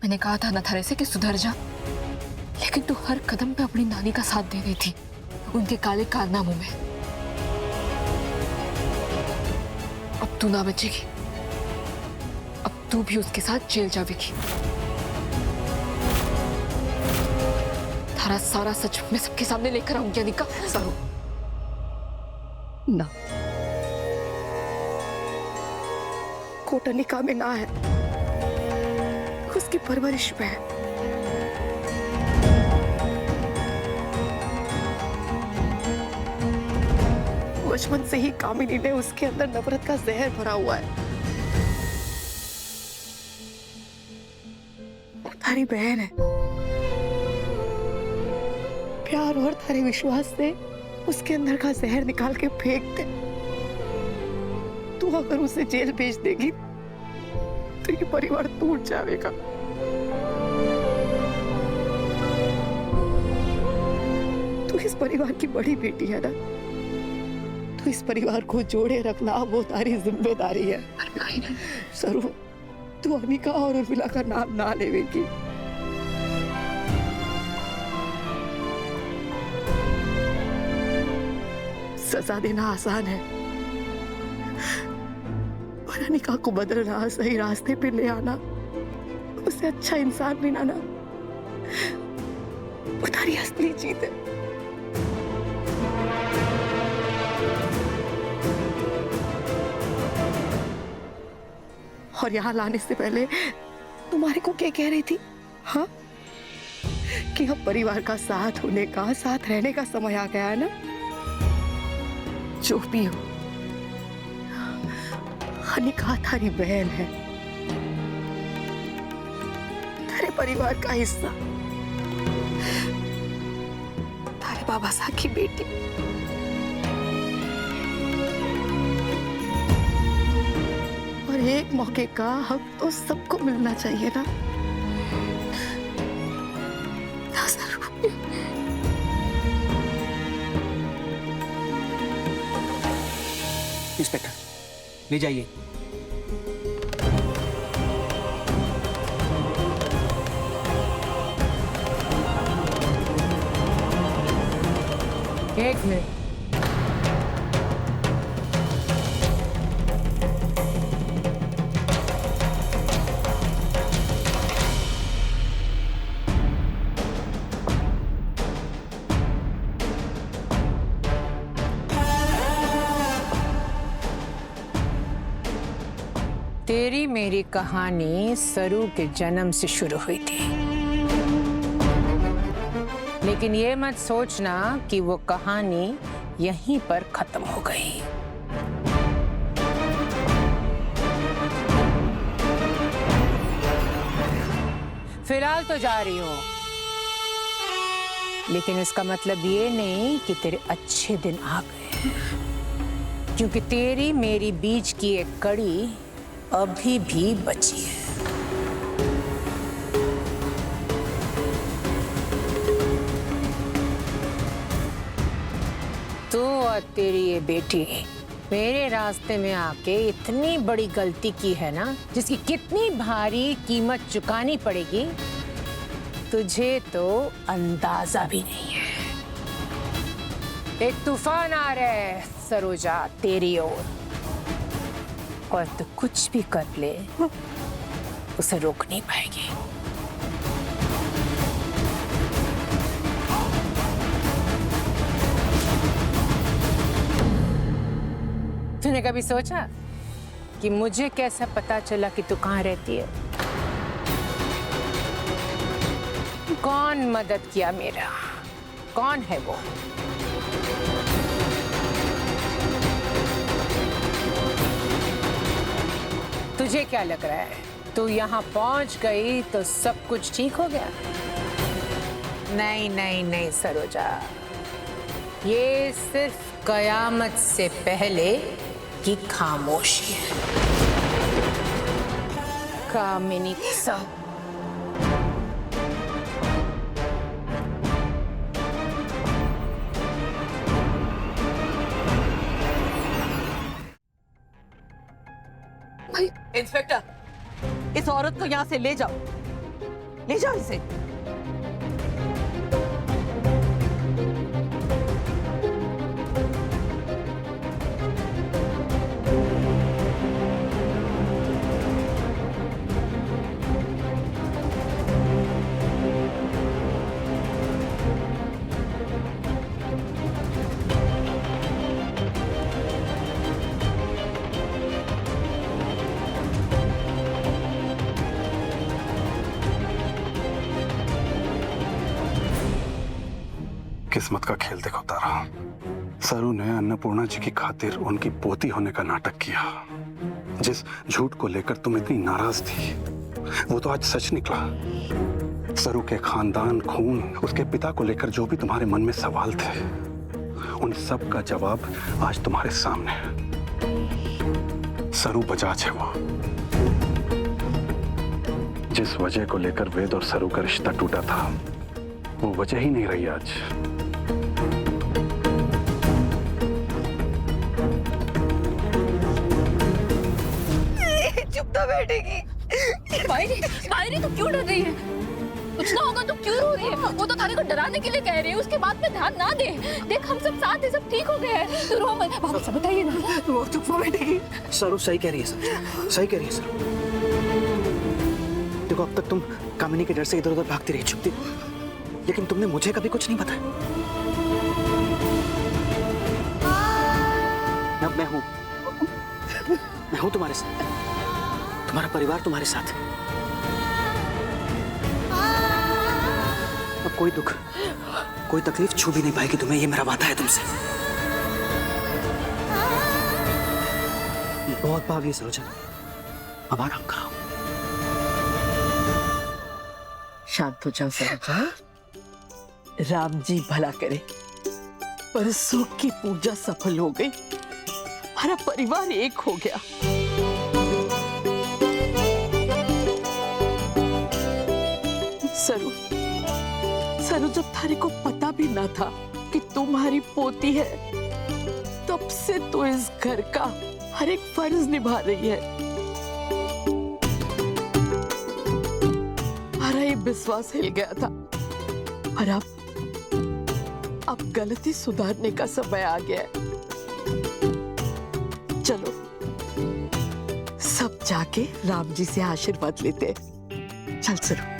मैंने कहा था नथारे से कि सुधर जा, लेकिन तू हर कदम पे अपनी नानी का साथ दे रही थी उनके काले कारनामों में। अब तू ना बचेगी, अब तू भी उसके साथ जेल जाएगी। थारा सारा सच मैं सबके सामने लेकर आऊंगी अनिका। सरू, ना, कोट अनिका में ना है, उसकी परवरिश में है। बचपन से ही कामिनी ने उसके अंदर नफरत का जहर भरा हुआ है। वो थारी बहन है, प्यार और थारे विश्वास से उसके अंदर का जहर निकाल के फेंक दे। तू अगर उसे जेल भेज देगी तो ये परिवार टूट जाएगा। तू इस परिवार की बड़ी बेटी है ना, तो इस परिवार को जोड़े रखना वो तारी जिम्मेदारी है। सरू, तू अनिका और उर्मिला का नाम ना लेवेगी। सजा देना आसान है, और अनिका को बदलना, सही रास्ते पे ले आना, उसे अच्छा इंसान बनाना, वो तारी असली जीत है। और यहाँ लाने से पहले तुम्हारे को क्या कह रही थी? हाँ, कि अब परिवार का साथ होने का, साथ रहने का समय आ गया है ना। जो भी हो, अनिका थारी बहन है, थारे परिवार का हिस्सा, थारे बाबा साहब की बेटी। और एक मौके का हक तो सबको मिलना चाहिए ना। इंस्पेक्टर, ले जाइए। एक मिनट, तेरी मेरी कहानी सरू के जन्म से शुरू हुई थी, लेकिन ये मत सोचना कि वो कहानी यहीं पर खत्म हो गई। फिलहाल तो जा रही हूं, लेकिन इसका मतलब ये नहीं कि तेरे अच्छे दिन आ गए, क्योंकि तेरी मेरी बीच की एक कड़ी अभी भी बची है। तू और तेरी ये बेटी मेरे रास्ते में आके इतनी बड़ी गलती की है ना, जिसकी कितनी भारी कीमत चुकानी पड़ेगी तुझे तो अंदाजा भी नहीं है। एक तूफान आ रहा है सरोजा तेरी ओर, और तू कुछ भी कर ले उसे रोक नहीं पाएगी। तूने कभी सोचा कि मुझे कैसा पता चला कि तू कहाँ रहती है? कौन मदद किया मेरा? कौन है वो? तुझे क्या लग रहा है तू यहाँ पहुंच गई तो सब कुछ ठीक हो गया? नहीं नहीं नहीं सरोजा, ये सिर्फ कयामत से पहले की खामोशी है। कामिनी सब इंस्पेक्टर, इस औरत को यहाँ से ले जाओ। ले जाओ इसे। किस्मत का खेल देखो तारा, सरू ने अन्नपूर्णा जी की खातिर उनकी पोती होने का नाटक किया। जिस झूठ को लेकर तुम इतनी नाराज थी वो तो आज सच निकला। सरू के खानदान, खून, उसके पिता को लेकर जो भी तुम्हारे मन में सवाल थे, उन सब का जवाब आज तुम्हारे सामने है। सरू बजाज है वो। जिस वजह को लेकर वेद और सरू का रिश्ता टूटा था वो वजह ही नहीं रही आज। चुप तो बैठेगी। मायरी तू क्यों डर रही है? कुछ ना होगा तो क्यों रो रही है? वो तो थाने को डराने के लिए कह रही है, उसके बाद में ध्यान ना दे। देख हम सब साथ हैं, सब ठीक हो गए हैं, तू रो मत। बाबू साहब बताइए ना। वो चुप तो बैठेगी। सरू सही कह रही है सर, सही कह रही है सर। देखो अब तक तुम कामिनी के डर से इधर उधर भागती रही, छुपती, लेकिन तुमने मुझे कभी कुछ नहीं बताया। अब मैं हूं तुम्हारे साथ, तुम्हारा परिवार तुम्हारे साथ है। अब कोई दुख, कोई तकलीफ छू भी नहीं पाएगी तुम्हें, ये मेरा वादा है तुमसे। बहुत भाग ली सरोजा, अब आराम कराओ। शांत हो जाओ सरोजा। राम जी भला करे। परसों की पूजा सफल हो गई, हमारा परिवार एक हो गया। सरू, जब थारे को पता भी ना था कि तुम्हारी पोती है, तब से तो इस घर का हर एक फर्ज निभा रही है। हमारा ये विश्वास हिल गया था, और अब गलती सुधारने का समय आ गया है। चलो सब जाके राम जी से आशीर्वाद लेते हैं। चल सरू।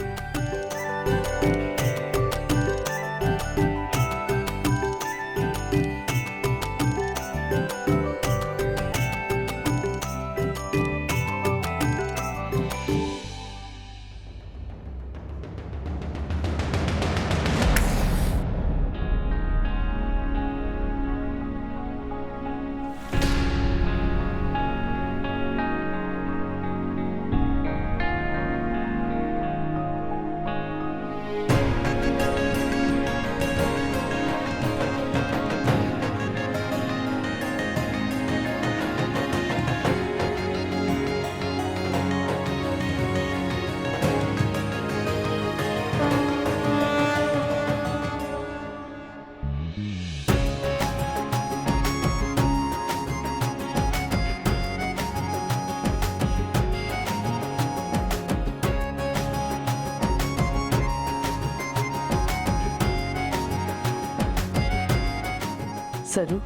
सरू,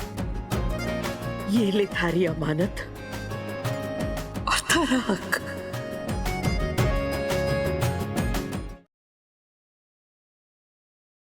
ये ले थारी अमानत और थारा हक।